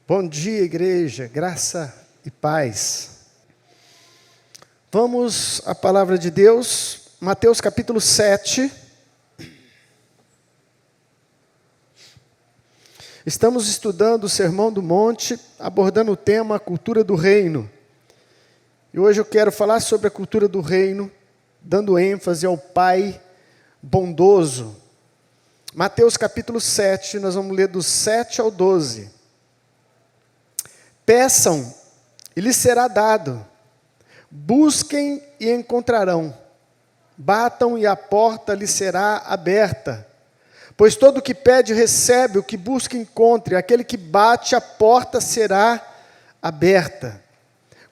Bom dia, igreja, graça e paz. Vamos à palavra de Deus, Mateus capítulo 7. Estamos estudando o Sermão do Monte, abordando o tema cultura do reino. E hoje eu quero falar sobre a cultura do reino, dando ênfase ao Pai bondoso. Mateus capítulo 7, nós vamos ler do 7 ao 12. Peçam e lhes será dado, busquem e encontrarão, batam e a porta lhes será aberta. Pois todo o que pede recebe, o que busca encontra, aquele que bate a porta será aberta.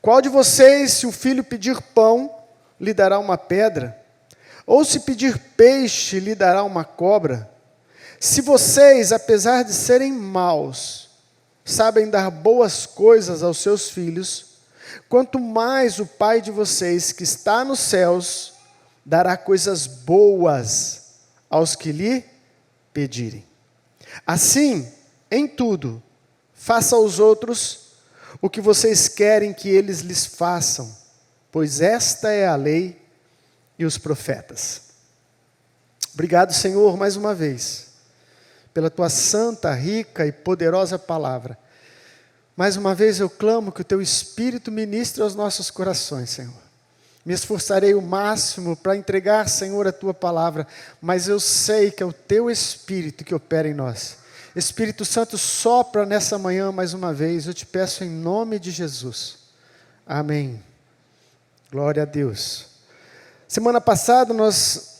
Qual de vocês, se o filho pedir pão, lhe dará uma pedra? Ou se pedir peixe, lhe dará uma cobra? Se vocês, apesar de serem maus, sabem dar boas coisas aos seus filhos, quanto mais o Pai de vocês, que está nos céus, dará coisas boas aos que lhe pedirem. Assim, em tudo, faça aos outros o que vocês querem que eles lhes façam, pois esta é a lei e os profetas. Obrigado, Senhor, mais uma vez, pela tua santa, rica e poderosa palavra. Mais uma vez eu clamo que o teu Espírito ministre aos nossos corações, Senhor. Me esforçarei o máximo para entregar, Senhor, a tua palavra, mas eu sei que é o teu Espírito que opera em nós. Espírito Santo, sopra nessa manhã mais uma vez, eu te peço em nome de Jesus. Amém. Glória a Deus. Semana passada nós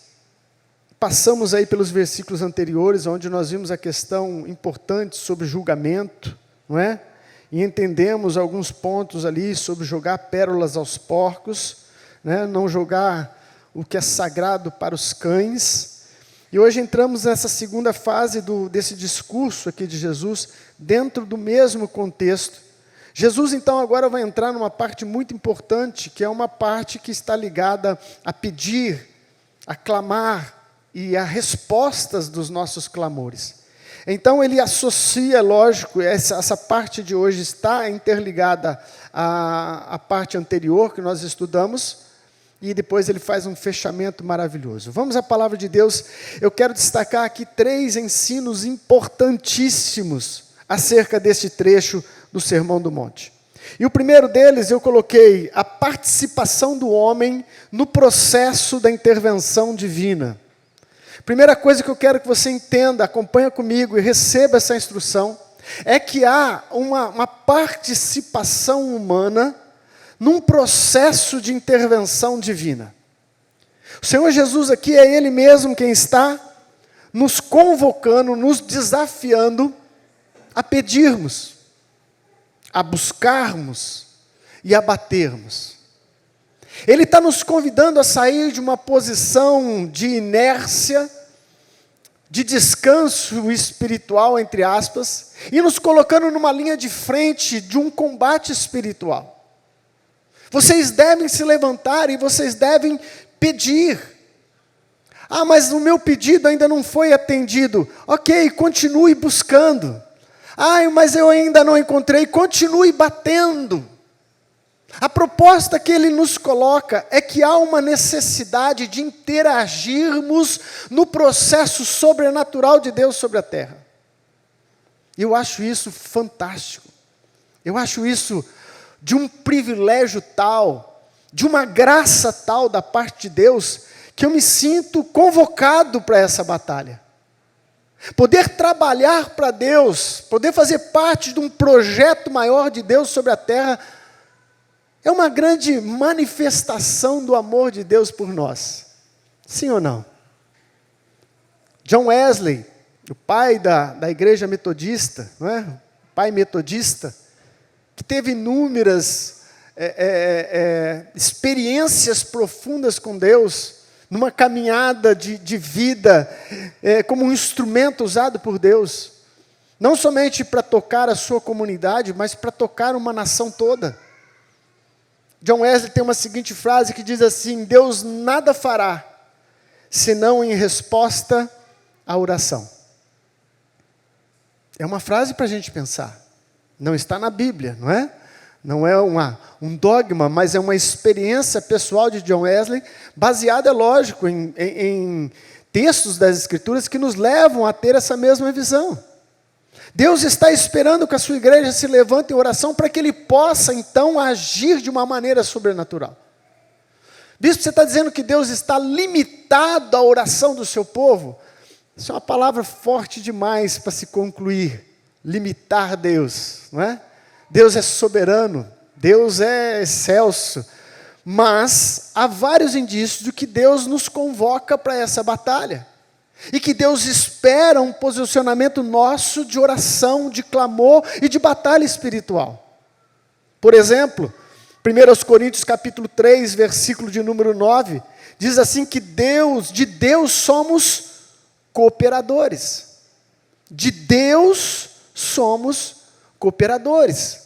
passamos aí pelos versículos anteriores, onde nós vimos a questão importante sobre julgamento, não é? E entendemos alguns pontos ali sobre jogar pérolas aos porcos, né? Não jogar o que é sagrado para os cães. E hoje entramos nessa segunda fase desse discurso aqui de Jesus, dentro do mesmo contexto. Jesus então agora vai entrar numa parte muito importante, que é uma parte que está ligada a pedir, a clamar, e a respostas dos nossos clamores. Então ele associa, lógico, essa parte de hoje está interligada à parte anterior que nós estudamos, e depois ele faz um fechamento maravilhoso. Vamos à palavra de Deus. Eu quero destacar aqui 3 ensinos importantíssimos acerca deste trecho do Sermão do Monte. E o primeiro deles eu coloquei a participação do homem no processo da intervenção divina. Primeira coisa que eu quero que você entenda, acompanha comigo e receba essa instrução, é que há uma participação humana num processo de intervenção divina. O Senhor Jesus aqui é Ele mesmo quem está nos convocando, nos desafiando a pedirmos, a buscarmos e a batermos. Ele está nos convidando a sair de uma posição de inércia, de descanso espiritual, entre aspas, e nos colocando numa linha de frente de um combate espiritual. Vocês devem se levantar e vocês devem pedir. Ah, mas o meu pedido ainda não foi atendido. Ok, continue buscando. Ah, mas eu ainda não encontrei. Continue batendo. A proposta que ele nos coloca é que há uma necessidade de interagirmos no processo sobrenatural de Deus sobre a terra. E eu acho isso fantástico. Eu acho isso de um privilégio tal, de uma graça tal da parte de Deus, que eu me sinto convocado para essa batalha. Poder trabalhar para Deus, poder fazer parte de um projeto maior de Deus sobre a terra, é uma grande manifestação do amor de Deus por nós. Sim ou não? John Wesley, o pai da igreja metodista, não é? O pai metodista, que teve inúmeras experiências profundas com Deus, numa caminhada de vida, como um instrumento usado por Deus, não somente para tocar a sua comunidade, mas para tocar uma nação toda. John Wesley tem uma seguinte frase que diz assim: Deus nada fará, senão em resposta à oração. É uma frase para a gente pensar. Não está na Bíblia, não é? Não é um dogma, mas é uma experiência pessoal de John Wesley, baseada, é lógico, em textos das Escrituras que nos levam a ter essa mesma visão. Deus está esperando que a sua igreja se levante em oração para que Ele possa, então, agir de uma maneira sobrenatural. Bispo, você está dizendo que Deus está limitado à oração do seu povo? Isso é uma palavra forte demais para se concluir. Limitar Deus, não é? Deus é soberano, Deus é excelso, mas há vários indícios de que Deus nos convoca para essa batalha, e que Deus espera um posicionamento nosso de oração, de clamor e de batalha espiritual. Por exemplo, 1 Coríntios capítulo 3, versículo de número 9, diz assim que de Deus somos cooperadores. De Deus somos cooperadores.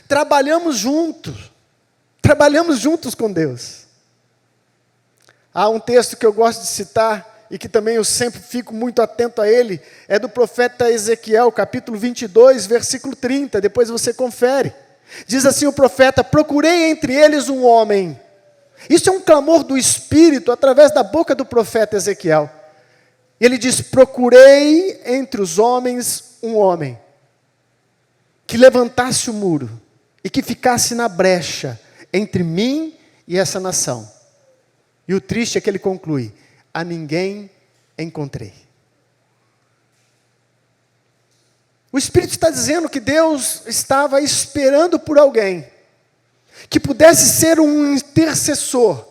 Trabalhamos juntos com Deus. Há um texto que eu gosto de citar, e que também eu sempre fico muito atento a ele, é do profeta Ezequiel, capítulo 22, versículo 30, depois você confere. Diz assim o profeta: procurei entre eles um homem. Isso é um clamor do Espírito, através da boca do profeta Ezequiel. Ele diz: procurei entre os homens um homem, que levantasse o muro, e que ficasse na brecha, entre mim e essa nação. E o triste é que ele conclui: a ninguém encontrei. O Espírito está dizendo que Deus estava esperando por alguém, que pudesse ser um intercessor,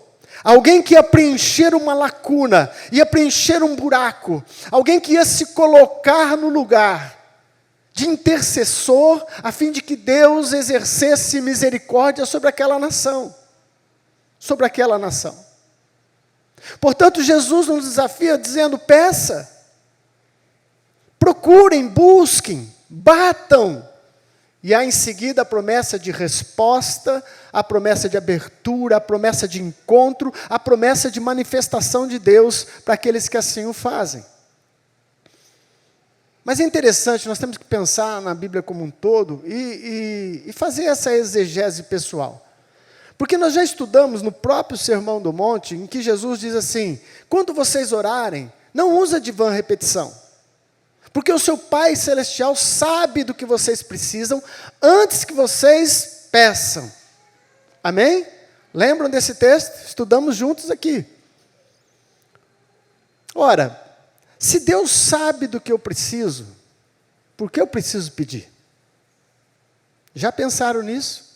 alguém que ia preencher uma lacuna, ia preencher um buraco, alguém que ia se colocar no lugar de intercessor, a fim de que Deus exercesse misericórdia sobre aquela nação. Sobre aquela nação. Portanto, Jesus nos desafia dizendo: peça, procurem, busquem, batam. E há em seguida a promessa de resposta, a promessa de abertura, a promessa de encontro, a promessa de manifestação de Deus para aqueles que assim o fazem. Mas é interessante, nós temos que pensar na Bíblia como um todo e fazer essa exegese pessoal. Porque nós já estudamos no próprio Sermão do Monte, em que Jesus diz assim: quando vocês orarem, não usa de vã repetição, porque o seu Pai Celestial sabe do que vocês precisam antes que vocês peçam. Amém? Lembram desse texto? Estudamos juntos aqui. Ora, se Deus sabe do que eu preciso, por que eu preciso pedir? Já pensaram nisso?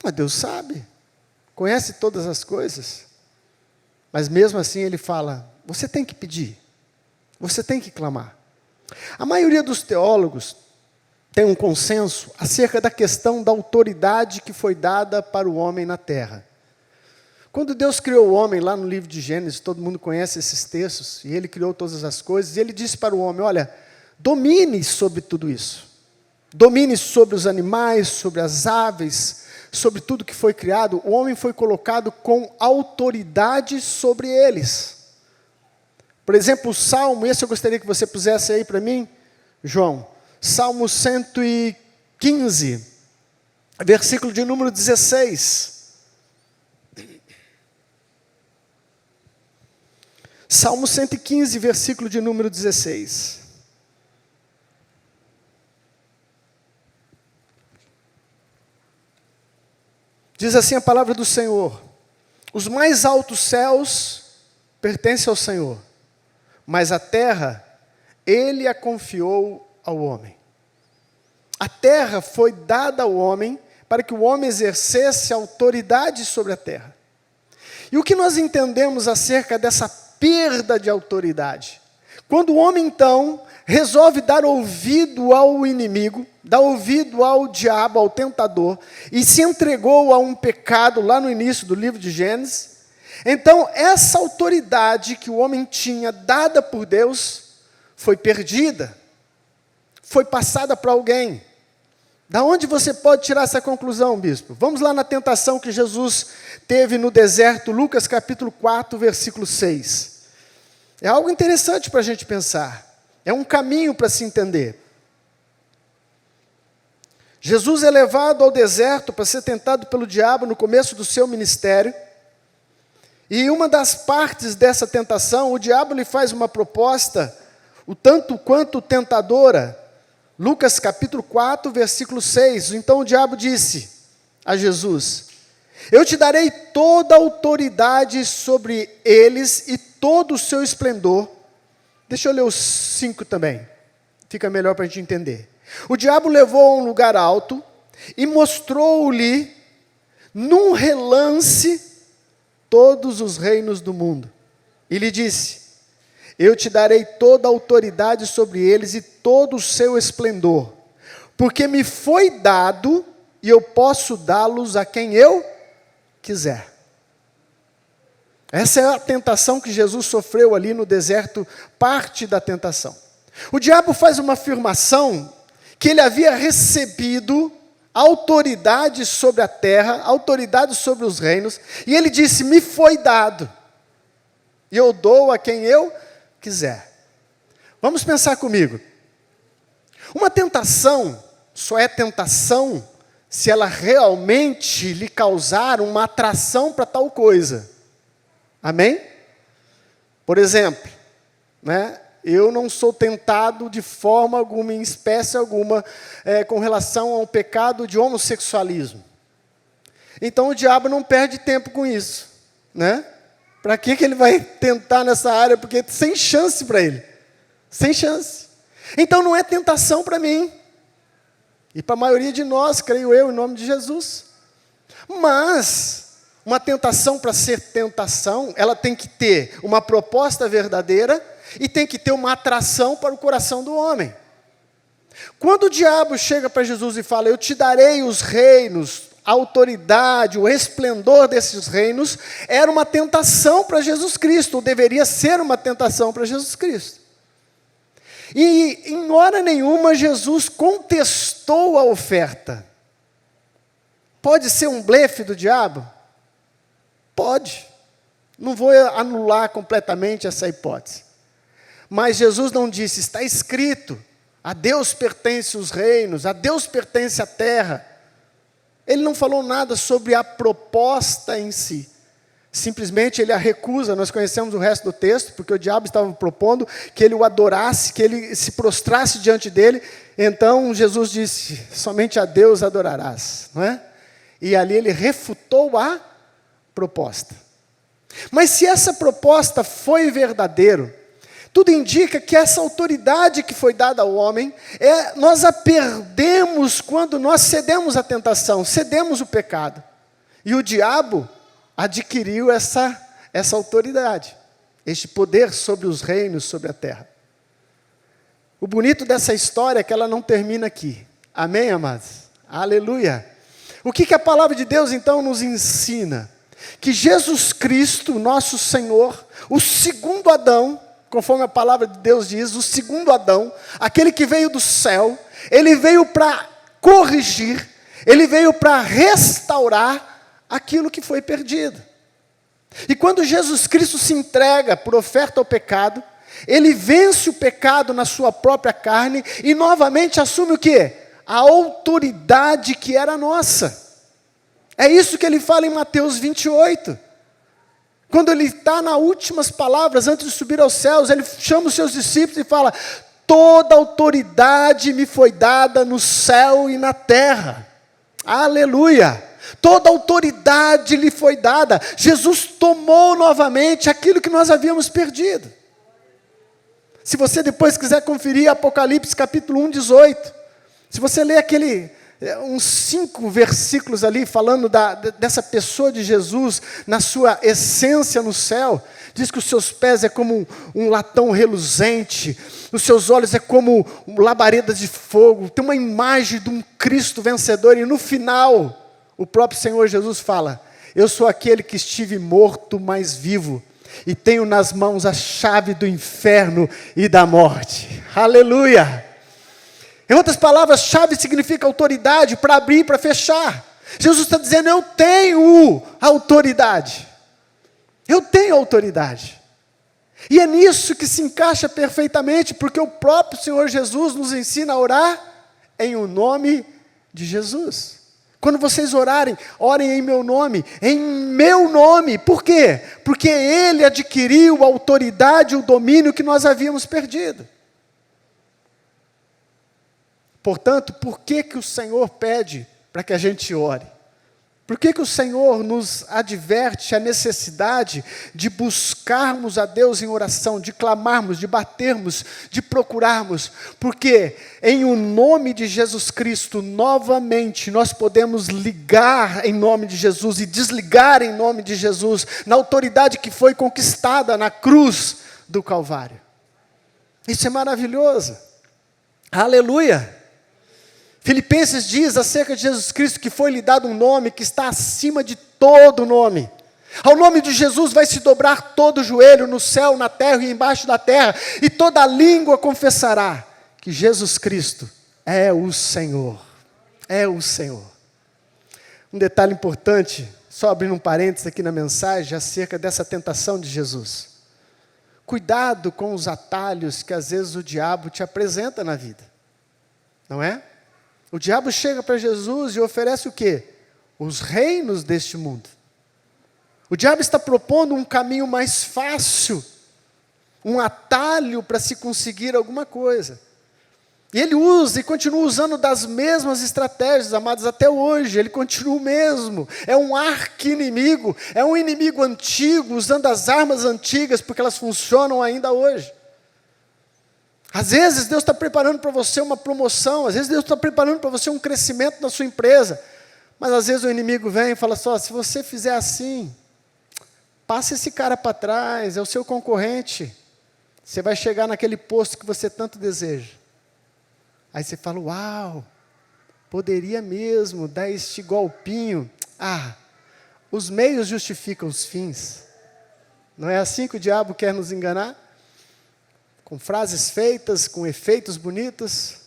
Mas Deus sabe, conhece todas as coisas, mas mesmo assim Ele fala: você tem que pedir, você tem que clamar. A maioria dos teólogos tem um consenso acerca da questão da autoridade que foi dada para o homem na terra. Quando Deus criou o homem, lá no livro de Gênesis, todo mundo conhece esses textos, e Ele criou todas as coisas, e Ele disse para o homem: olha, domine sobre tudo isso, domine sobre os animais, sobre as aves, sobre tudo que foi criado. O homem foi colocado com autoridade sobre eles. Por exemplo, o Salmo, esse eu gostaria que você pusesse aí para mim, João, Salmo 115, versículo de número 16. Salmo 115, versículo de número 16. Diz assim a palavra do Senhor: os mais altos céus pertencem ao Senhor, mas a terra, Ele a confiou ao homem. A terra foi dada ao homem para que o homem exercesse autoridade sobre a terra. E o que nós entendemos acerca dessa perda de autoridade? Quando o homem, então, resolve dar ouvido ao inimigo, dar ouvido ao diabo, ao tentador, e se entregou a um pecado lá no início do livro de Gênesis, então essa autoridade que o homem tinha, dada por Deus, foi perdida, foi passada para alguém. Da onde você pode tirar essa conclusão, bispo? Vamos lá na tentação que Jesus teve no deserto, Lucas capítulo 4, versículo 6. É algo interessante para a gente pensar. É um caminho para se entender. Jesus é levado ao deserto para ser tentado pelo diabo no começo do seu ministério. E uma das partes dessa tentação, o diabo lhe faz uma proposta, o tanto quanto tentadora. Lucas capítulo 4, versículo 6. Então o diabo disse a Jesus: eu te darei toda a autoridade sobre eles e todo o seu esplendor. Deixa eu ler os 5 também, fica melhor para a gente entender. O diabo levou a um lugar alto e mostrou-lhe, num relance, todos os reinos do mundo. E lhe disse: eu te darei toda a autoridade sobre eles e todo o seu esplendor, porque me foi dado e eu posso dá-los a quem eu quiser. Essa é a tentação que Jesus sofreu ali no deserto, parte da tentação. O diabo faz uma afirmação que ele havia recebido autoridade sobre a terra, autoridade sobre os reinos, e ele disse: me foi dado, e eu dou a quem eu quiser. Vamos pensar comigo. Uma tentação só é tentação se ela realmente lhe causar uma atração para tal coisa. Amém? Por exemplo, eu não sou tentado de forma alguma, em espécie alguma, com relação ao pecado de homossexualismo. Então o diabo não perde tempo com isso, Para que ele vai tentar nessa área? Porque sem chance para ele. Sem chance. Então não é tentação para mim. E para a maioria de nós, creio eu, em nome de Jesus. Mas uma tentação, para ser tentação, ela tem que ter uma proposta verdadeira e tem que ter uma atração para o coração do homem. Quando o diabo chega para Jesus e fala: eu te darei os reinos, a autoridade, o esplendor desses reinos, era uma tentação para Jesus Cristo, ou deveria ser uma tentação para Jesus Cristo. E em hora nenhuma Jesus contestou a oferta. Pode ser um blefe do diabo? Pode. Não vou anular completamente essa hipótese. Mas Jesus não disse: está escrito, a Deus pertence os reinos, a Deus pertence a terra. Ele não falou nada sobre a proposta em si. Simplesmente ele a recusa. Nós conhecemos o resto do texto, porque o diabo estava propondo que ele o adorasse, que ele se prostrasse diante dele. Então Jesus disse: somente a Deus adorarás, não é? E ali ele refutou a proposta. Mas se essa proposta foi verdadeira, tudo indica que essa autoridade que foi dada ao homem, nós a perdemos quando nós cedemos à tentação, cedemos o pecado. E o diabo adquiriu essa autoridade, este poder sobre os reinos, sobre a terra. O bonito dessa história é que ela não termina aqui. Amém, amados? Aleluia! O que a palavra de Deus então nos ensina? Que Jesus Cristo, nosso Senhor, o segundo Adão, conforme a palavra de Deus diz, o segundo Adão, aquele que veio do céu, ele veio para corrigir, ele veio para restaurar aquilo que foi perdido. E quando Jesus Cristo se entrega por oferta ao pecado, ele vence o pecado na sua própria carne e novamente assume o quê? A autoridade que era nossa. É isso que ele fala em Mateus 28. Quando ele está nas últimas palavras, antes de subir aos céus, ele chama os seus discípulos e fala: toda autoridade me foi dada no céu e na terra. Aleluia! Toda autoridade lhe foi dada. Jesus tomou novamente aquilo que nós havíamos perdido. Se você depois quiser conferir Apocalipse capítulo 1, 18, se você ler uns 5 versículos ali, falando dessa pessoa de Jesus, na sua essência no céu, diz que os seus pés é como um latão reluzente, os seus olhos é como labaredas de fogo, tem uma imagem de um Cristo vencedor, e no final, o próprio Senhor Jesus fala: eu sou aquele que estive morto, mas vivo, e tenho nas mãos a chave do inferno e da morte. Aleluia! Em outras palavras, chave significa autoridade para abrir e para fechar. Jesus está dizendo: eu tenho autoridade. Eu tenho autoridade. E é nisso que se encaixa perfeitamente, porque o próprio Senhor Jesus nos ensina a orar em o nome de Jesus. Quando vocês orarem, orem em meu nome, em meu nome. Por quê? Porque Ele adquiriu a autoridade e o domínio que nós havíamos perdido. Portanto, por que o Senhor pede para que a gente ore? Por que o Senhor nos adverte a necessidade de buscarmos a Deus em oração, de clamarmos, de batermos, de procurarmos? Porque em o nome de Jesus Cristo, novamente, nós podemos ligar em nome de Jesus e desligar em nome de Jesus, na autoridade que foi conquistada na cruz do Calvário. Isso é maravilhoso. Aleluia! Filipenses diz acerca de Jesus Cristo que foi lhe dado um nome que está acima de todo nome. Ao nome de Jesus vai se dobrar todo o joelho no céu, na terra e embaixo da terra, e toda língua confessará que Jesus Cristo é o Senhor. É o Senhor. Um detalhe importante, só abrindo um parênteses aqui na mensagem, acerca dessa tentação de Jesus. Cuidado com os atalhos que às vezes o diabo te apresenta na vida. Não é? O diabo chega para Jesus e oferece o quê? Os reinos deste mundo. O diabo está propondo um caminho mais fácil, um atalho para se conseguir alguma coisa. E ele usa e continua usando das mesmas estratégias, amados, até hoje. Ele continua o mesmo. É um arqui-inimigo, é um inimigo antigo, usando as armas antigas, porque elas funcionam ainda hoje. Às vezes Deus está preparando para você uma promoção, às vezes Deus está preparando para você um crescimento na sua empresa, mas às vezes o inimigo vem e fala só, se você fizer assim, passa esse cara para trás, é o seu concorrente, você vai chegar naquele posto que você tanto deseja. Aí você fala, uau, poderia mesmo dar este golpinho. Os meios justificam os fins. Não é assim que o diabo quer nos enganar? Com frases feitas, com efeitos bonitos.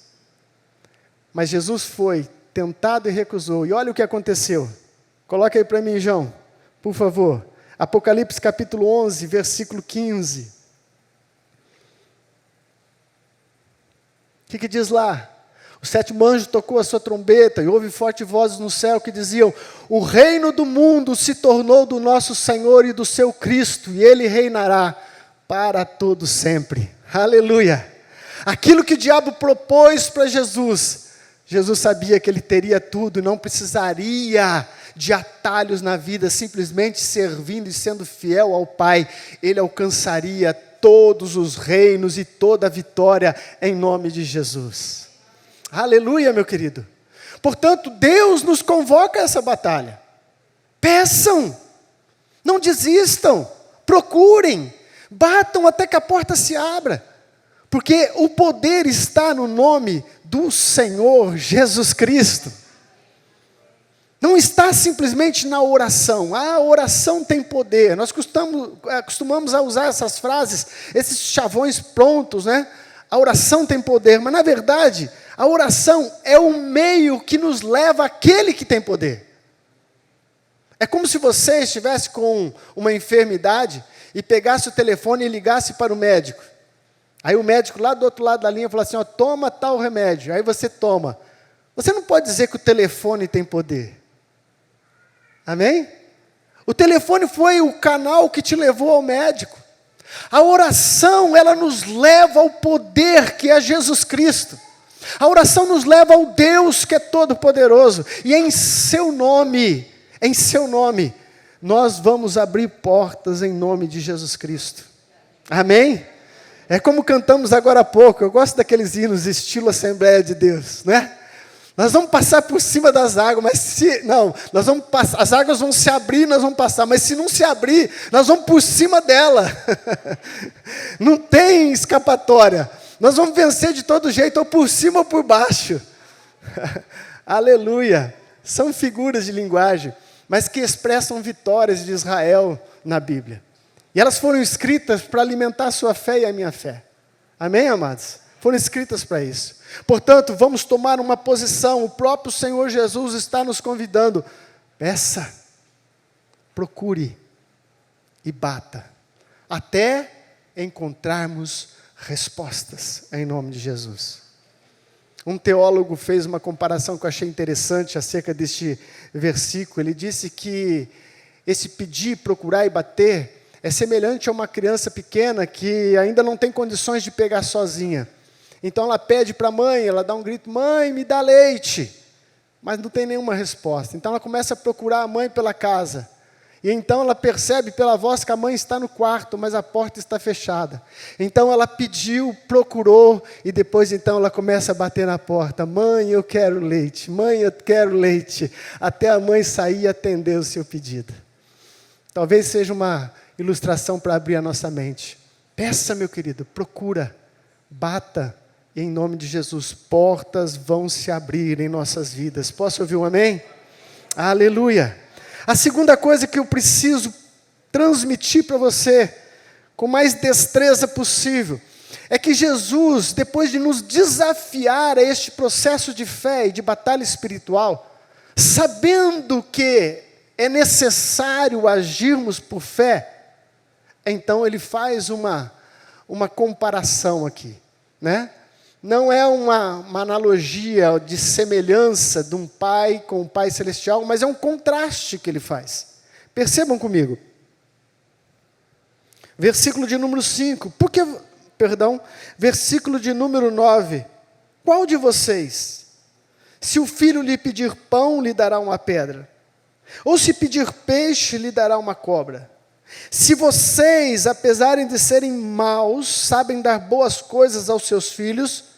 Mas Jesus foi tentado e recusou. E olha o que aconteceu. Coloca aí para mim, João, por favor. Apocalipse capítulo 11, versículo 15. O que diz lá? O sétimo anjo tocou a sua trombeta e houve fortes vozes no céu que diziam: o reino do mundo se tornou do nosso Senhor e do seu Cristo, e Ele reinará para todo sempre. Aleluia! Aquilo que o diabo propôs para Jesus, Jesus sabia que ele teria tudo e não precisaria de atalhos na vida, simplesmente servindo e sendo fiel ao Pai, ele alcançaria todos os reinos e toda a vitória em nome de Jesus. Aleluia, meu querido. Portanto, Deus nos convoca a essa batalha. Peçam, não desistam, procurem, batam até que a porta se abra, porque o poder está no nome do Senhor Jesus Cristo. Não está simplesmente na oração. A oração tem poder. Nós costumamos a usar essas frases, esses chavões prontos, né? A oração tem poder, mas na verdade, a oração é o meio que nos leva àquele que tem poder. É como se você estivesse com uma enfermidade e pegasse o telefone e ligasse para o médico. Aí o médico lá do outro lado da linha fala assim, toma tal remédio. Aí você toma. Você não pode dizer que o telefone tem poder. Amém? O telefone foi o canal que te levou ao médico. A oração, ela nos leva ao poder que é Jesus Cristo. A oração nos leva ao Deus que é todo-poderoso. E em seu nome, nós vamos abrir portas em nome de Jesus Cristo. Amém? É como cantamos agora há pouco. Eu gosto daqueles hinos estilo Assembleia de Deus, né? Nós vamos passar por cima das águas, mas nós vamos passar, as águas vão se abrir, nós vamos passar, mas se não se abrir, nós vamos por cima dela. Não tem escapatória. Nós vamos vencer de todo jeito, ou por cima ou por baixo. Aleluia. São figuras de linguagem, mas que expressam vitórias de Israel na Bíblia. E elas foram escritas para alimentar a sua fé e a minha fé. Amém, amados? Foram escritas para isso. Portanto, vamos tomar uma posição. O próprio Senhor Jesus está nos convidando. Peça, procure e bata, até encontrarmos respostas em nome de Jesus. Um teólogo fez uma comparação que eu achei interessante acerca deste versículo. Ele disse que esse pedir, procurar e bater é semelhante a uma criança pequena que ainda não tem condições de pegar sozinha. Então ela pede para a mãe, ela dá um grito: mãe, me dá leite. Mas não tem nenhuma resposta. Então ela começa a procurar a mãe pela casa. E então ela percebe pela voz que a mãe está no quarto, mas a porta está fechada. Então ela pediu, procurou, e depois então ela começa a bater na porta: mãe, eu quero leite, mãe, eu quero leite, até a mãe sair e atender o seu pedido. Talvez seja uma ilustração para abrir a nossa mente. Peça, meu querido, procura, bata, e em nome de Jesus, portas vão se abrir em nossas vidas. Posso ouvir um amém? Aleluia! A segunda coisa que eu preciso transmitir para você, com mais destreza possível, é que Jesus, depois de nos desafiar a este processo de fé e de batalha espiritual, sabendo que é necessário agirmos por fé, então ele faz uma comparação aqui, né? Não é uma analogia de semelhança de um pai com um pai celestial, mas é um contraste que ele faz. Percebam comigo. Versículo de número 5. Versículo de número 9. Qual de vocês, se o filho lhe pedir pão, lhe dará uma pedra? Ou se pedir peixe, lhe dará uma cobra? Se vocês, apesar de serem maus, sabem dar boas coisas aos seus filhos,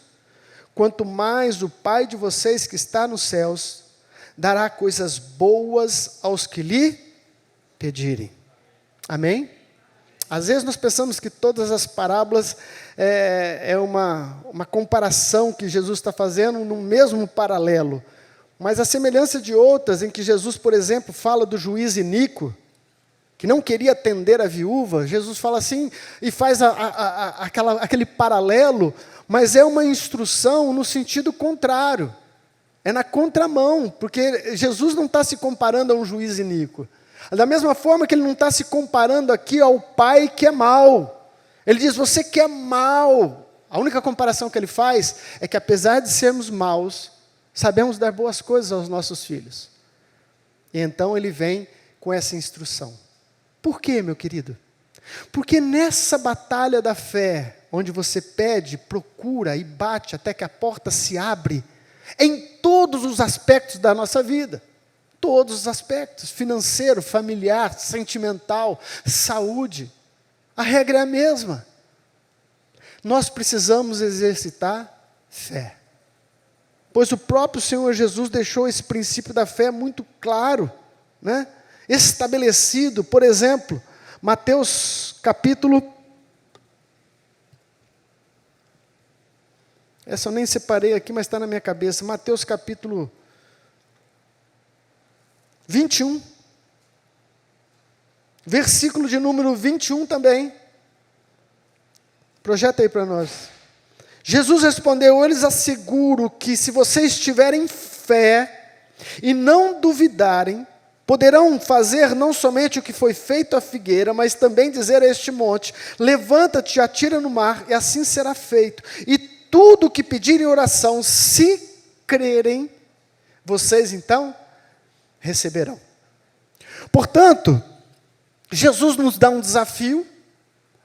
quanto mais o Pai de vocês que está nos céus dará coisas boas aos que lhe pedirem. Amém? Às vezes nós pensamos que todas as parábolas é uma comparação que Jesus está fazendo no mesmo paralelo. Mas a semelhança de outras, em que Jesus, por exemplo, fala do juiz iníquo, que não queria atender a viúva, Jesus fala assim, e faz aquele paralelo, mas é uma instrução no sentido contrário. É na contramão, porque Jesus não está se comparando a um juiz iníquo. Da mesma forma que ele não está se comparando aqui ao pai que é mau. Ele diz: você que é mau. A única comparação que ele faz é que, apesar de sermos maus, sabemos dar boas coisas aos nossos filhos. E então ele vem com essa instrução. Por quê, meu querido? Porque nessa batalha da fé, onde você pede, procura e bate até que a porta se abre, em todos os aspectos da nossa vida, todos os aspectos, financeiro, familiar, sentimental, saúde, a regra é a mesma. Nós precisamos exercitar fé. Pois o próprio Senhor Jesus deixou esse princípio da fé muito claro, né? Estabelecido. Por exemplo, Mateus capítulo... Essa eu nem separei aqui, mas está na minha cabeça. Mateus capítulo 21. Versículo de número 21 também. Projeta aí para nós. Jesus respondeu: eu lhes asseguro que se vocês tiverem fé e não duvidarem, poderão fazer não somente o que foi feito à figueira, mas também dizer a este monte: levanta-te e atira no mar, e assim será feito. E tudo o que pedirem oração, se crerem, vocês então receberão. Portanto, Jesus nos dá um desafio,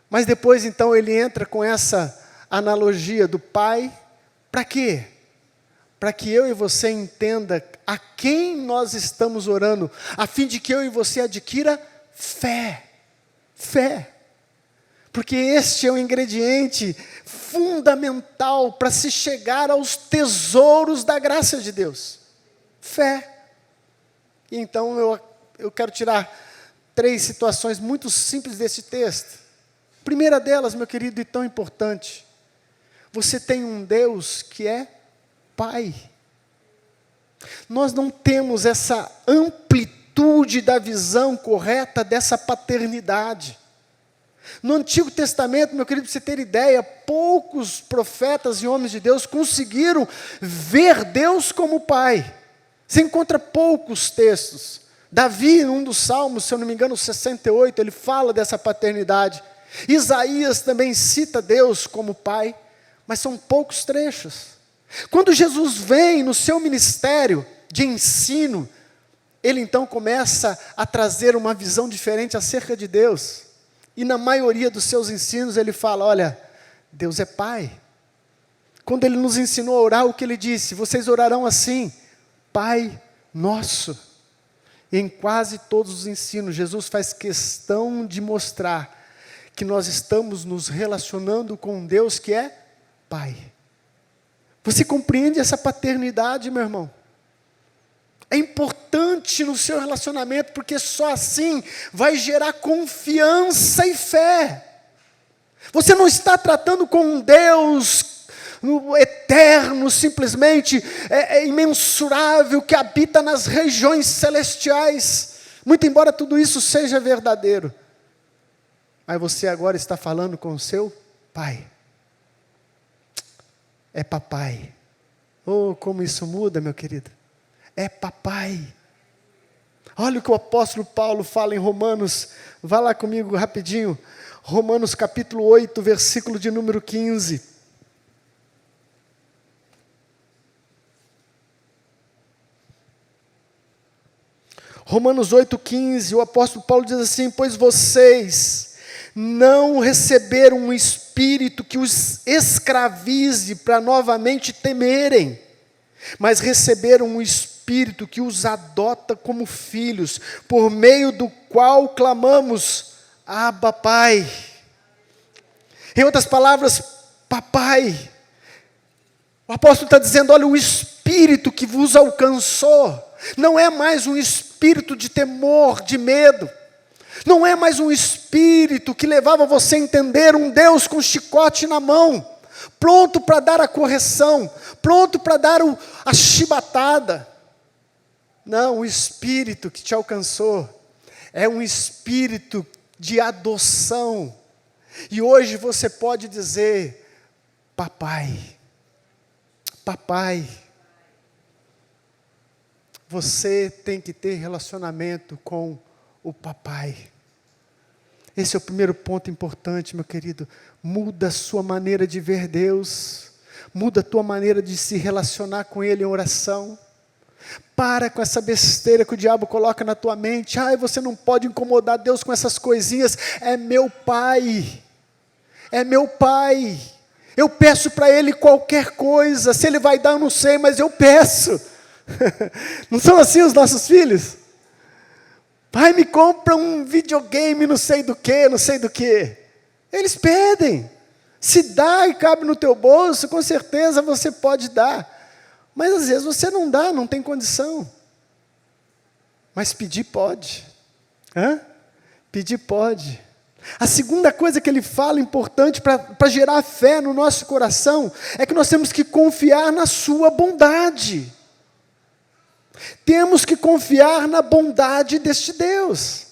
mas depois então ele entra com essa analogia do Pai. Para quê? Para que eu e você entenda a quem nós estamos orando, a fim de que eu e você adquira fé. Fé. Porque este é o ingrediente fundamental para se chegar aos tesouros da graça de Deus. Fé. E então eu quero tirar 3 situações muito simples desse texto. Primeira delas, meu querido, e tão importante: você tem um Deus que é Pai. Nós não temos essa amplitude da visão correta dessa paternidade. No Antigo Testamento, meu querido, para você ter ideia, poucos profetas e homens de Deus conseguiram ver Deus como Pai. Você encontra poucos textos. Davi, em um dos Salmos, se eu não me engano, 68, ele fala dessa paternidade. Isaías também cita Deus como Pai, mas são poucos trechos. Quando Jesus vem no seu ministério de ensino, ele então começa a trazer uma visão diferente acerca de Deus. E na maioria dos seus ensinos ele fala, olha, Deus é Pai. Quando ele nos ensinou a orar, o que ele disse? Vocês orarão assim, Pai Nosso. E em quase todos os ensinos, Jesus faz questão de mostrar que nós estamos nos relacionando com um Deus que é Pai. Você compreende essa paternidade, meu irmão? É importante no seu relacionamento, porque só assim vai gerar confiança e fé. Você não está tratando com um Deus eterno, simplesmente imensurável, que habita nas regiões celestiais. Muito embora tudo isso seja verdadeiro. Mas você agora está falando com o seu Pai. É papai. Oh, como isso muda, meu querido. É papai. Olha o que o apóstolo Paulo fala em Romanos. Vá lá comigo rapidinho. Romanos capítulo 8, versículo de número 15. Romanos 8,15, o apóstolo Paulo diz assim, pois vocês não receberam um espírito que os escravize para novamente temerem, mas receberam um espírito que os adota como filhos, por meio do qual clamamos, Abba, Pai. Em outras palavras, papai. O apóstolo está dizendo, olha, o espírito que vos alcançou, não é mais um espírito de temor, de medo. Não é mais um espírito que levava você a entender um Deus com chicote na mão, pronto para dar a correção, pronto para dar a chibatada. Não, o espírito que te alcançou é um espírito de adoção. E hoje você pode dizer, papai, papai. Você tem que ter relacionamento com o papai. Esse é o primeiro ponto importante, meu querido. Muda a sua maneira de ver Deus. Muda a tua maneira de se relacionar com Ele em oração. Para com essa besteira que o diabo coloca na tua mente. Ai, você não pode incomodar Deus com essas coisinhas. É meu pai. É meu pai. Eu peço para Ele qualquer coisa. Se Ele vai dar, eu não sei, mas eu peço. Não são assim os nossos filhos? Pai, me compra um videogame, não sei do que. Eles pedem. Se dá e cabe no teu bolso, com certeza você pode dar. Mas às vezes você não dá, não tem condição. Mas pedir pode. Pedir pode. A segunda coisa que ele fala, importante para gerar fé no nosso coração, é que nós temos que confiar na sua bondade. Temos que confiar na bondade deste Deus.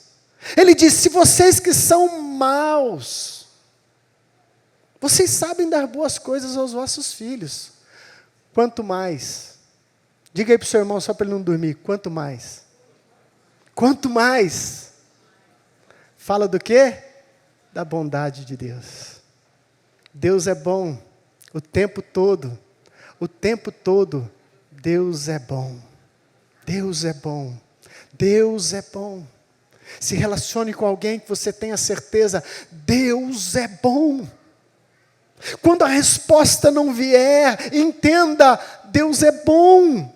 Ele diz, se vocês que são maus, vocês sabem dar boas coisas aos vossos filhos, quanto mais, diga aí para o seu irmão só para ele não dormir, quanto mais, fala do quê? Da bondade de Deus. Deus é bom, o tempo todo, Deus é bom. Deus é bom, Deus é bom. Se relacione com alguém que você tenha certeza, Deus é bom. Quando a resposta não vier, entenda, Deus é bom.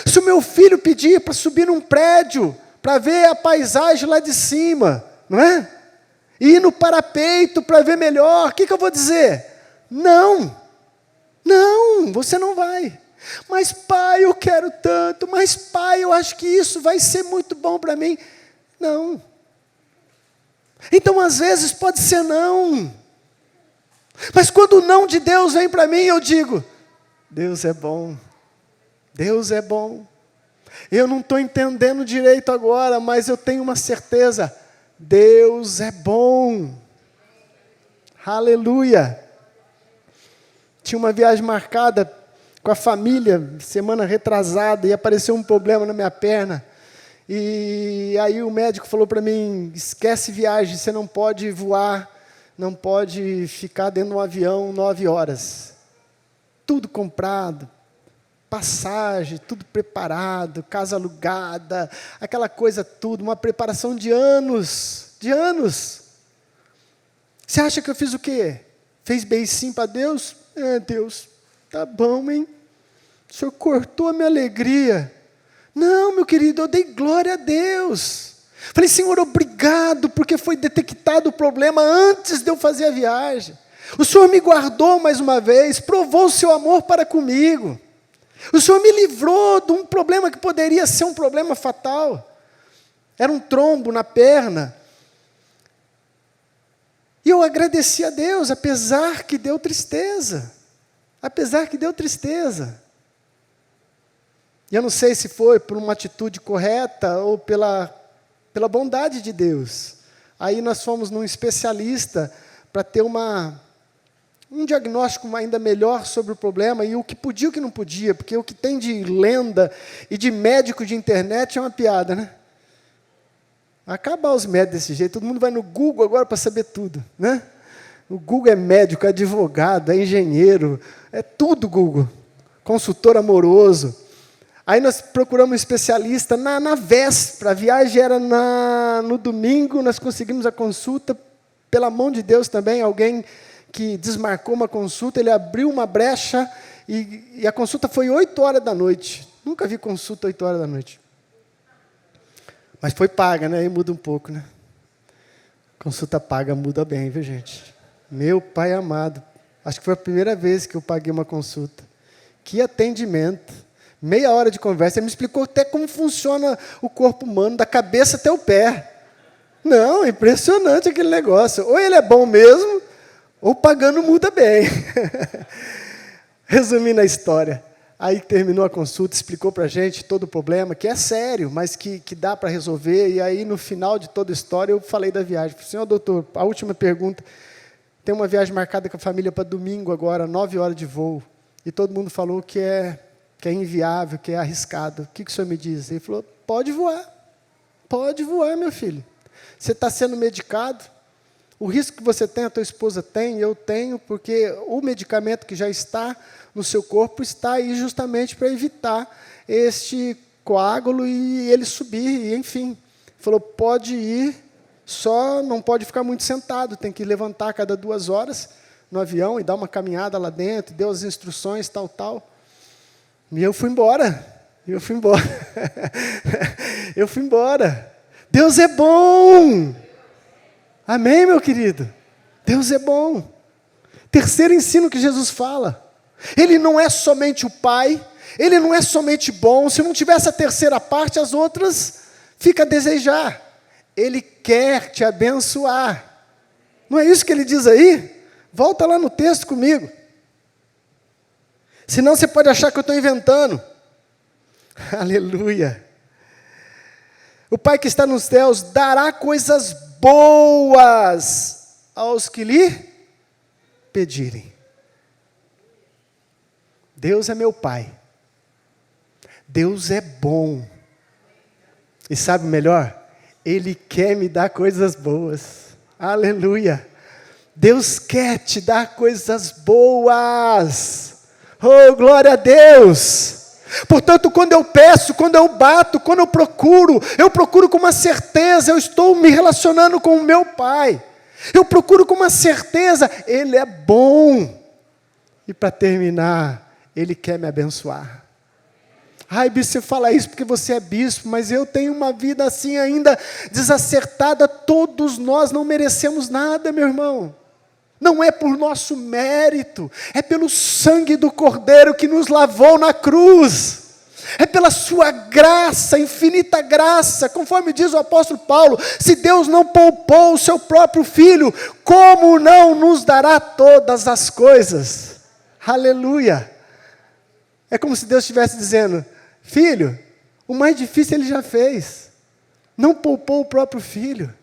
Se o meu filho pedir para subir num prédio, para ver a paisagem lá de cima, não é? Ir no parapeito para ver melhor, o que eu vou dizer? Não, você não vai. Mas pai, eu quero tanto, mas pai, eu acho que isso vai ser muito bom para mim. Não. Então às vezes pode ser não. Mas quando o não de Deus vem para mim, eu digo, Deus é bom. Deus é bom. Eu não estou entendendo direito agora, mas eu tenho uma certeza, Deus é bom. Aleluia. Tinha uma viagem marcada com a família, semana retrasada, e apareceu um problema na minha perna. E aí o médico falou para mim, esquece viagem, você não pode voar, não pode ficar dentro de um avião 9 horas. tudo comprado, passagem, tudo preparado, casa alugada, aquela coisa tudo, uma preparação de anos, de anos. Você acha que eu fiz o quê? Fez beicinho para Deus? Deus, tá bom, hein? O Senhor cortou a minha alegria. Não, meu querido, eu dei glória a Deus. Falei, Senhor, obrigado, porque foi detectado o problema antes de eu fazer a viagem. O Senhor me guardou mais uma vez, provou o seu amor para comigo. O Senhor me livrou de um problema que poderia ser um problema fatal. Era um trombo na perna. E eu agradeci a Deus, apesar que deu tristeza. Apesar que deu tristeza. E eu não sei se foi por uma atitude correta ou pela bondade de Deus. Aí nós fomos num especialista para ter um diagnóstico ainda melhor sobre o problema, e o que podia e o que não podia, porque o que tem de lenda e de médico de internet é uma piada, né? Vai acabar os médicos desse jeito, todo mundo vai no Google agora para saber tudo, né? O Google é médico, é advogado, é engenheiro, é tudo Google, consultor amoroso. Aí nós procuramos um especialista na véspera, a viagem era no domingo, nós conseguimos a consulta, pela mão de Deus também, alguém que desmarcou uma consulta, ele abriu uma brecha, e a consulta foi 8 horas da noite. Nunca vi consulta 8 horas da noite. Mas foi paga, né? Aí muda um pouco, né? Consulta paga muda bem, viu, gente? Meu pai amado. Acho que foi a primeira vez que eu paguei uma consulta. Que atendimento. Meia hora de conversa. Ele me explicou até como funciona o corpo humano, da cabeça até o pé. Não, impressionante aquele negócio. Ou ele é bom mesmo, ou pagando muda bem. Resumindo a história. Aí terminou a consulta, explicou para a gente todo o problema, que é sério, mas que dá para resolver. E aí, no final de toda a história, eu falei da viagem. Falei, senhor doutor, a última pergunta. Tem uma viagem marcada com a família para domingo agora, 9 horas de voo. E todo mundo falou que é inviável, que é arriscado. O que o senhor me diz? Ele falou, pode voar, meu filho. Você está sendo medicado. O risco que você tem, a tua esposa tem, eu tenho, porque o medicamento que já está no seu corpo está aí justamente para evitar este coágulo e ele subir, e enfim. Falou, pode ir, só não pode ficar muito sentado, tem que levantar a cada 2 horas no avião e dar uma caminhada lá dentro, deu as instruções, tal. E eu fui embora. Eu fui embora. Deus é bom! Amém, meu querido? Deus é bom. Terceiro ensino que Jesus fala. Ele não é somente o Pai, Ele não é somente bom, se não tiver essa terceira parte, as outras fica a desejar. Ele quer te abençoar. Não é isso que ele diz aí? Volta lá no texto comigo. Senão você pode achar que eu estou inventando. Aleluia. O Pai que está nos céus dará coisas boas aos que lhe pedirem. Deus é meu Pai. Deus é bom. E sabe o melhor? Ele quer me dar coisas boas. Aleluia. Deus quer te dar coisas boas. Oh, glória a Deus. Portanto, quando eu peço, quando eu bato, quando eu procuro com uma certeza, eu estou me relacionando com o meu Pai. Eu procuro com uma certeza, Ele é bom. E para terminar, Ele quer me abençoar. Ai, bispo, você fala isso porque você é bispo, mas eu tenho uma vida assim ainda desacertada. Todos nós não merecemos nada, meu irmão. Não é por nosso mérito, é pelo sangue do Cordeiro que nos lavou na cruz. É pela sua graça, infinita graça, conforme diz o apóstolo Paulo, se Deus não poupou o seu próprio Filho, como não nos dará todas as coisas? Aleluia! É como se Deus estivesse dizendo, filho, o mais difícil Ele já fez, não poupou o próprio Filho.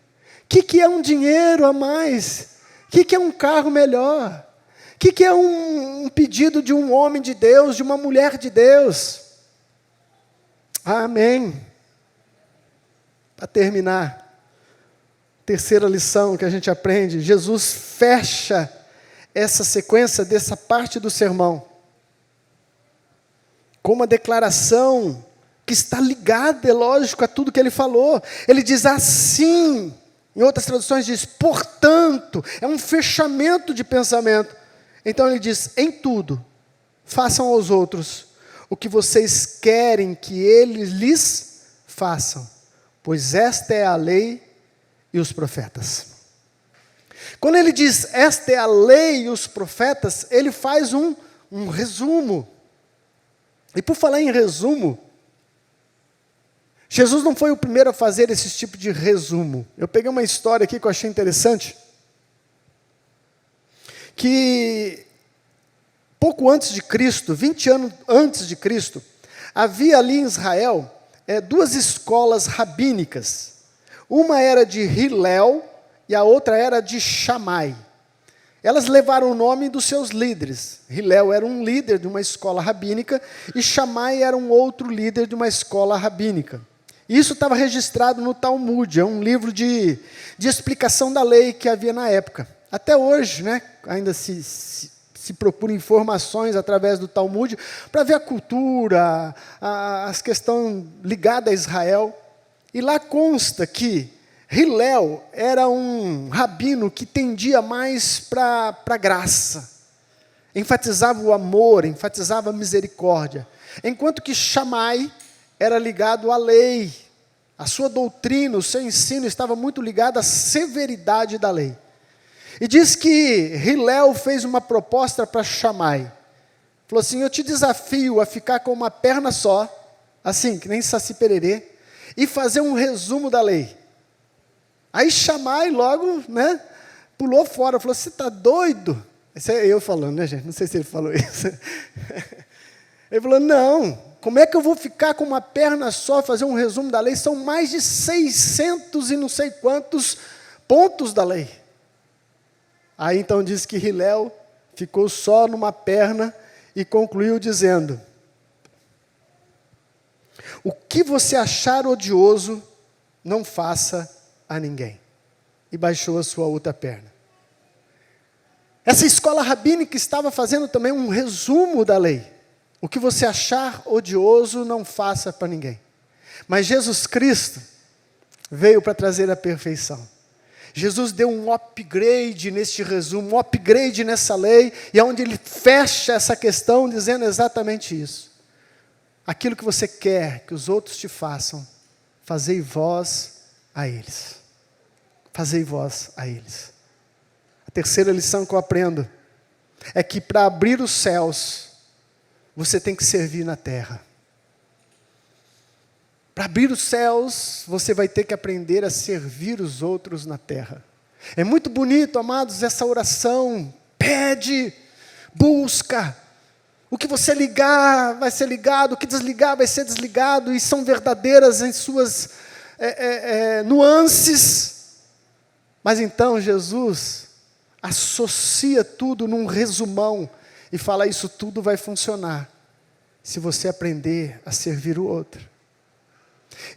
O que é um dinheiro a mais? O que é um carro melhor? O que é um pedido de um homem de Deus, de uma mulher de Deus? Amém. Para terminar, terceira lição que a gente aprende, Jesus fecha essa sequência dessa parte do sermão. com uma declaração que está ligada, é lógico, a tudo que ele falou. Ele diz assim, em outras traduções diz, portanto, é um fechamento de pensamento. Então ele diz, em tudo, façam aos outros o que vocês querem que eles lhes façam, pois esta é a lei e os profetas. Quando ele diz, esta é a lei e os profetas, ele faz um resumo. E por falar em resumo, Jesus não foi o primeiro a fazer esse tipo de resumo. Eu peguei uma história aqui que eu achei interessante, que pouco antes de Cristo, 20 anos antes de Cristo, havia ali em Israel duas escolas rabínicas. Uma era de Hillel e a outra era de Shammai. Elas levaram o nome dos seus líderes. Hillel era um líder de uma escola rabínica e Shammai era um outro líder de uma escola rabínica. Isso estava registrado no Talmud, é um livro de explicação da lei que havia na época. Até hoje, né, ainda se procura informações através do Talmud para ver a cultura, as questões ligadas a Israel. E lá consta que Hillel era um rabino que tendia mais para a graça, enfatizava o amor, enfatizava a misericórdia, enquanto que Shammai era ligado à lei, a sua doutrina, o seu ensino estava muito ligado à severidade da lei. E diz que Hillel fez uma proposta para Shammai, falou assim, eu te desafio a ficar com uma perna só, assim, que nem Saci Pererê, e fazer um resumo da lei. Aí Shammai logo, né, pulou fora, falou, você está doido? Isso é eu falando, né, gente? Não sei se ele falou isso. Ele falou, não, como é que eu vou ficar com uma perna só, fazer um resumo da lei? São mais de 600 e não sei quantos pontos da lei. Aí então diz que Hillel ficou só numa perna e concluiu dizendo, o que você achar odioso, não faça a ninguém. E baixou a sua outra perna. Essa escola rabínica estava fazendo também um resumo da lei. O que você achar odioso, não faça para ninguém. Mas Jesus Cristo veio para trazer a perfeição. Jesus deu um upgrade neste resumo, um upgrade nessa lei, e é onde ele fecha essa questão dizendo exatamente isso. Aquilo que você quer que os outros te façam, fazei vós a eles. Fazei vós a eles. A terceira lição que eu aprendo é que para abrir os céus, você tem que servir na terra. Para abrir os céus, você vai ter que aprender a servir os outros na terra. É muito bonito, amados, essa oração. Pede, busca. O que você ligar vai ser ligado, o que desligar vai ser desligado, e são verdadeiras em suas nuances. Mas então Jesus associa tudo num resumão e fala, isso tudo vai funcionar se você aprender a servir o outro.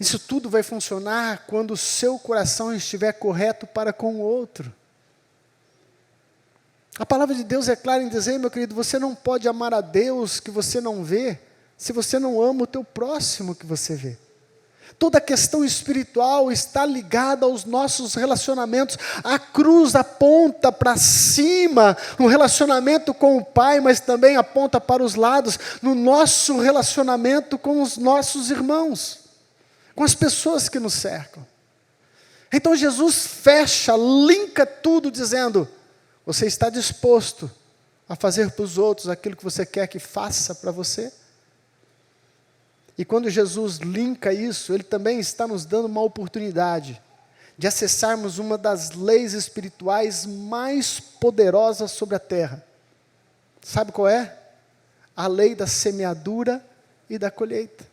Isso tudo vai funcionar quando o seu coração estiver correto para com o outro. A palavra de Deus é clara em dizer, meu querido, você não pode amar a Deus que você não vê, se você não ama o teu próximo que você vê. Toda a questão espiritual está ligada aos nossos relacionamentos. A cruz aponta para cima, no relacionamento com o Pai, mas também aponta para os lados, no nosso relacionamento com os nossos irmãos, com as pessoas que nos cercam. Então Jesus fecha, linka tudo dizendo, você está disposto a fazer para os outros aquilo que você quer que faça para você? E quando Jesus linka isso, Ele também está nos dando uma oportunidade de acessarmos uma das leis espirituais mais poderosas sobre a terra. Sabe qual é? A lei da semeadura e da colheita.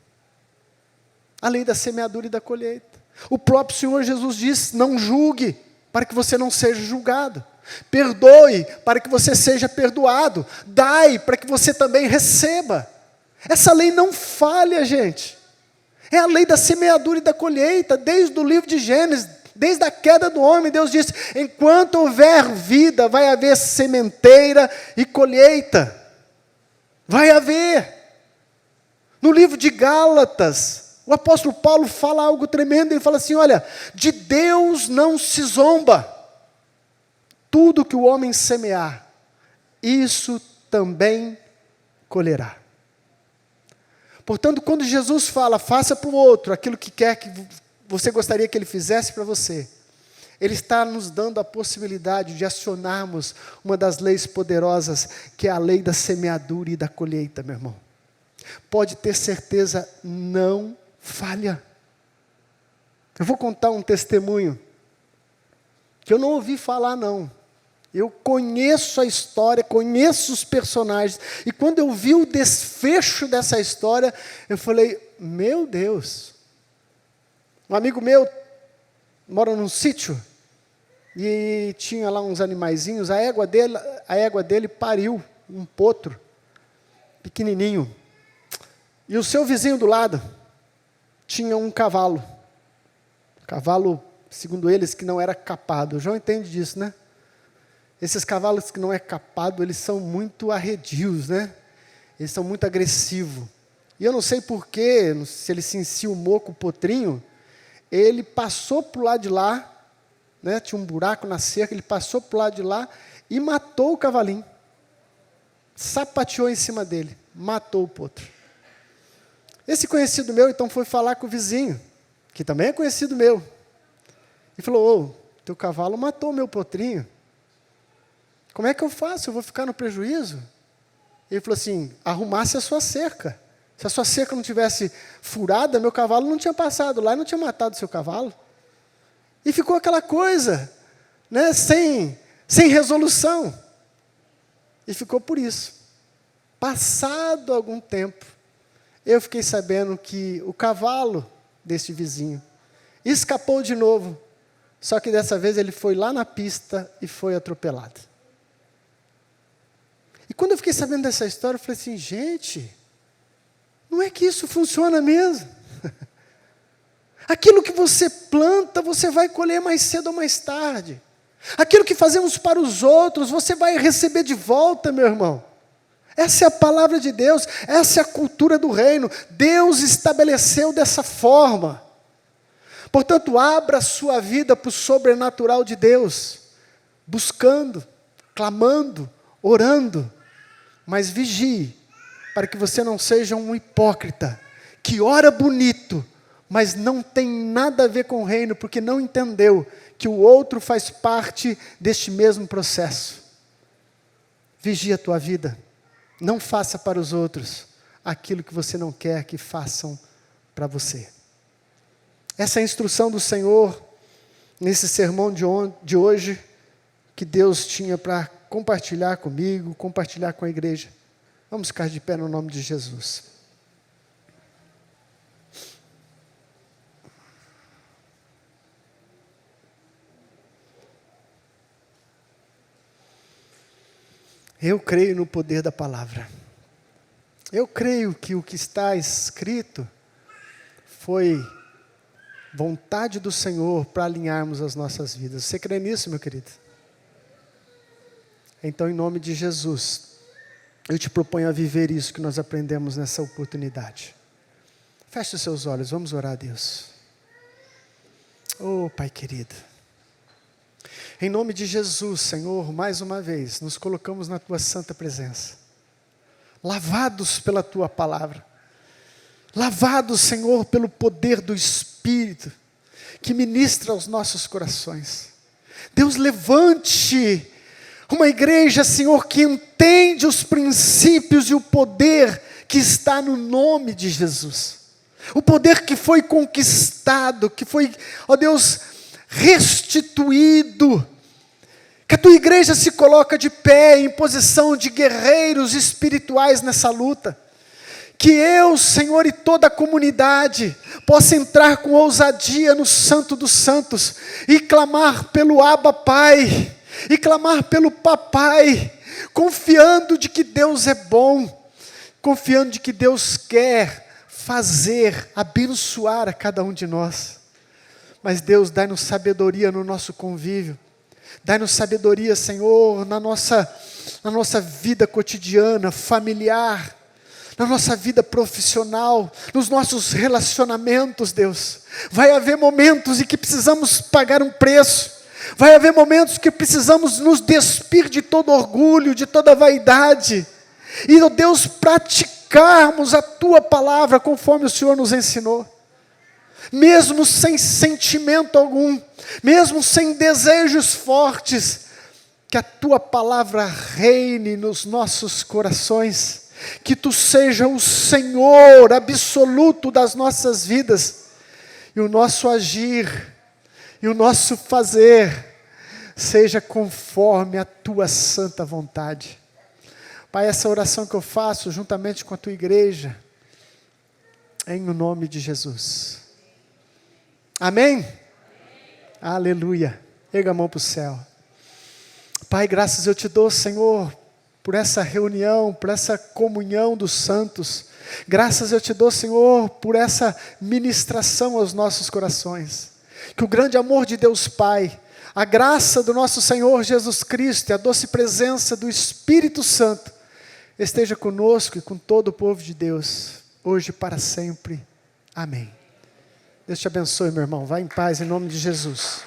A lei da semeadura e da colheita. O próprio Senhor Jesus diz, não julgue, para que você não seja julgado. Perdoe, para que você seja perdoado. Dai, para que você também receba. Essa lei não falha, gente. É a lei da semeadura e da colheita, desde o livro de Gênesis, desde a queda do homem, Deus disse, enquanto houver vida, vai haver sementeira e colheita. Vai haver. No livro de Gálatas, o apóstolo Paulo fala algo tremendo, ele fala assim, olha, de Deus não se zomba. Tudo que o homem semear, isso também colherá. Portanto, quando Jesus fala, faça para o outro aquilo que quer que você gostaria que ele fizesse para você, ele está nos dando a possibilidade de acionarmos uma das leis poderosas, que é a lei da semeadura e da colheita, meu irmão. Pode ter certeza, não falha. Eu vou contar um testemunho, que eu não ouvi falar não. Eu conheço a história, conheço os personagens, e quando eu vi o desfecho dessa história, eu falei, meu Deus. Um amigo meu mora num sítio, e tinha lá uns animaizinhos, a égua dele pariu um potro, pequenininho. E o seu vizinho do lado tinha um cavalo. Cavalo, segundo eles, que não era capado. O João entende disso, né? Esses cavalos que não é capado, eles são muito arredios, né? Eles são muito agressivos. E eu não sei porquê, se ele se enciumou com o potrinho, ele passou para o lado de lá, né? Tinha um buraco na cerca, ele passou para o lado de lá e matou o cavalinho. Sapateou em cima dele, matou o potro. Esse conhecido meu, então, foi falar com o vizinho, que também é conhecido meu. E falou, ô, teu cavalo matou o meu potrinho. Como é que eu faço? Eu vou ficar no prejuízo? Ele falou assim, arrumasse a sua cerca. Se a sua cerca não tivesse furada, meu cavalo não tinha passado lá, não tinha matado o seu cavalo. E ficou aquela coisa, né, sem resolução. E ficou por isso. Passado algum tempo, eu fiquei sabendo que o cavalo desse vizinho escapou de novo, só que dessa vez ele foi lá na pista e foi atropelado. E quando eu fiquei sabendo dessa história, eu falei assim, gente, não é que isso funciona mesmo? Aquilo que você planta, você vai colher mais cedo ou mais tarde. Aquilo que fazemos para os outros, você vai receber de volta, meu irmão. Essa é a palavra de Deus, essa é a cultura do reino. Deus estabeleceu dessa forma. Portanto, abra a sua vida para o sobrenatural de Deus, buscando, clamando, orando, mas vigie, para que você não seja um hipócrita, que ora bonito, mas não tem nada a ver com o reino, porque não entendeu que o outro faz parte deste mesmo processo. Vigie a tua vida. Não faça para os outros aquilo que você não quer que façam para você. Essa é a instrução do Senhor, nesse sermão de hoje, que Deus tinha para compartilhar comigo, compartilhar com a igreja. Vamos ficar de pé no nome de Jesus. Eu creio no poder da palavra. Eu creio que o que está escrito foi vontade do Senhor para alinharmos as nossas vidas. Você crê nisso, meu querido? Então, em nome de Jesus, eu te proponho a viver isso que nós aprendemos nessa oportunidade. Feche os seus olhos, vamos orar a Deus. Oh, Pai querido. Em nome de Jesus, Senhor, mais uma vez, nos colocamos na Tua santa presença. Lavados pela Tua palavra. Lavados, Senhor, pelo poder do Espírito, que ministra aos nossos corações. Deus, levante uma igreja, Senhor, que entende os princípios e o poder que está no nome de Jesus. O poder que foi conquistado, que foi, ó Deus, restituído. Que a tua igreja se coloca de pé em posição de guerreiros espirituais nessa luta. Que eu, Senhor, e toda a comunidade possa entrar com ousadia no Santo dos Santos e clamar pelo Abba Pai, e clamar pelo Papai, confiando de que Deus é bom, confiando de que Deus quer fazer, abençoar a cada um de nós. Mas Deus, dai-nos sabedoria no nosso convívio. Dai-nos sabedoria, Senhor, na nossa vida cotidiana, familiar. na nossa vida profissional, nos nossos relacionamentos, Deus. Vai haver momentos em que precisamos pagar um preço. Vai haver momentos que precisamos nos despir de todo orgulho, de toda vaidade. E, ó Deus, praticarmos a Tua palavra conforme o Senhor nos ensinou. Mesmo sem sentimento algum, mesmo sem desejos fortes, que a Tua palavra reine nos nossos corações, que Tu seja o Senhor absoluto das nossas vidas, e o nosso agir, e o nosso fazer, seja conforme a Tua santa vontade. Pai, essa oração que eu faço juntamente com a Tua igreja, é em o nome de Jesus. Amém? Amém. Aleluia. Erga a mão para o céu. Pai, graças eu te dou, Senhor, por essa reunião, por essa comunhão dos santos. Graças eu te dou, Senhor, por essa ministração aos nossos corações. Que o grande amor de Deus Pai, a graça do nosso Senhor Jesus Cristo e a doce presença do Espírito Santo esteja conosco e com todo o povo de Deus, hoje e para sempre. Amém. Deus te abençoe, meu irmão. Vá em paz, em nome de Jesus.